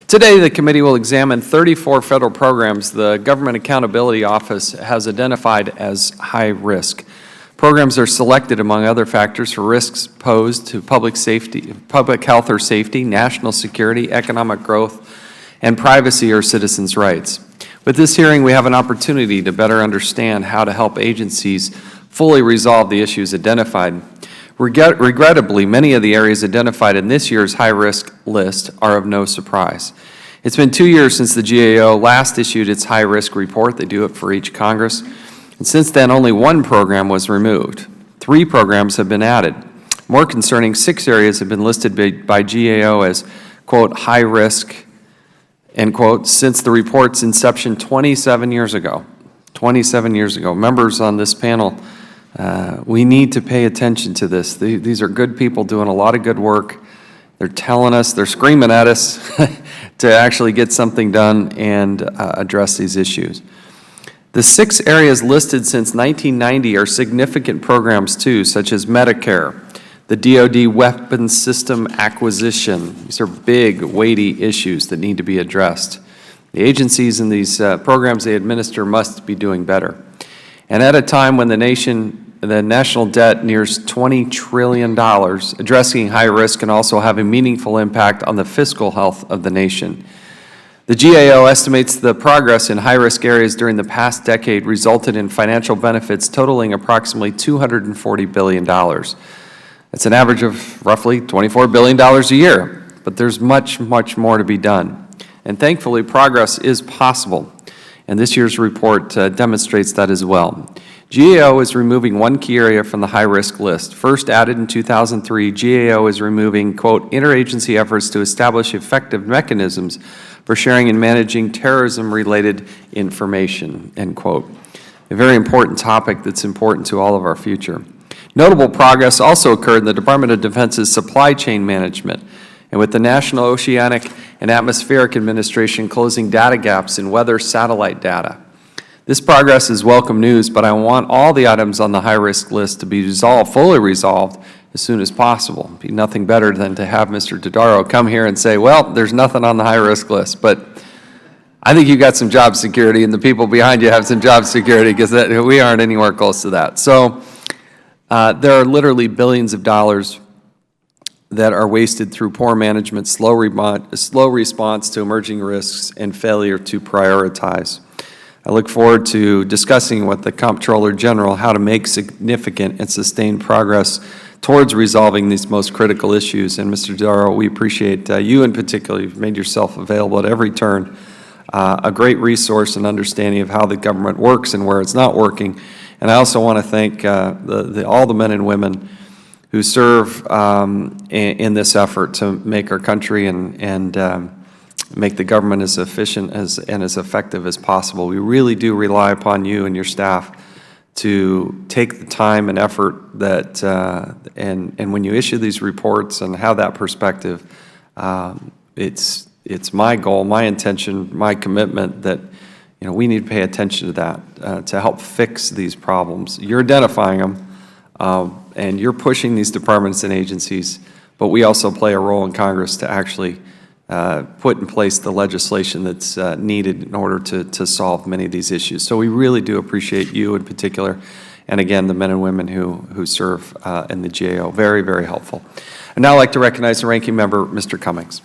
Today, the committee will examine 34 federal programs the Government Accountability Office has identified as high risk. Programs are selected, among other factors, for risks posed to public safety, public health or safety, national security, economic growth, and privacy or citizens' rights. With this hearing, we have an opportunity to better understand how to help agencies fully resolve the issues identified. Regrettably, many of the areas identified in this year's high-risk list are of no surprise. It's been 2 years since the GAO last issued its high-risk report. They do it for each Congress. And since then, only one program was removed. 3 programs have been added. More concerning, 6 areas have been listed by GAO as, quote, high risk, end quote, since the report's inception 27 years ago. 27 years ago. Members on this panel, we need to pay attention to this. These are good people doing a lot of good work. They're telling us, they're screaming at us to actually get something done and address these issues. The 6 areas listed since 1990 are significant programs too, such as Medicare, the DoD weapons system acquisition. These are big, weighty issues that need to be addressed. The agencies in these programs they administer must be doing better. And at a time when the national debt nears $20 trillion, addressing high risk can also have a meaningful impact on the fiscal health of the nation. The GAO estimates the progress in high-risk areas during the past decade resulted in financial benefits totaling approximately $240 billion. That's an average of roughly $24 billion a year, but there's much, much more to be done. And thankfully, progress is possible, and this year's report demonstrates that as well. GAO is removing one key area from the high-risk list. First added in 2003, GAO is removing, quote, interagency efforts to establish effective mechanisms for sharing and managing terrorism-related information, end quote. A very important topic that's important to all of our future. Notable progress also occurred in the Department of Defense's supply chain management, and with the National Oceanic and Atmospheric Administration closing data gaps in weather satellite data. This progress is welcome news, but I want all the items on the high-risk list to be resolved, fully resolved, as soon as possible. It'd be nothing better than to have Mr. Dodaro come here and say, well, there's nothing on the high-risk list, but I think you got some job security and the people behind you have some job security because we aren't anywhere close to that. So there are literally billions of dollars that are wasted through poor management, slow response to emerging risks, and failure to prioritize. I look forward to discussing with the Comptroller General how to make significant and sustained progress towards resolving these most critical issues. And Mr. Dodaro, we appreciate you in particular. You've made yourself available at every turn, a great resource and understanding of how the government works and where it's not working. And I also want to thank all the men and women who serve in this effort to make our country and make the government as efficient and as effective as possible. We really do rely upon you and your staff to take the time and effort that, and when you issue these reports and have that perspective, it's my goal, my intention, my commitment that we need to pay attention to that to help fix these problems. You're identifying them, and you're pushing these departments and agencies, but we also play a role in Congress to actually put in place the legislation that's needed in order to solve many of these issues. So we really do appreciate you in particular, and again, the men and women who serve in the GAO. Very, very helpful. I'd now like to recognize the Ranking Member, Mr. Cummings.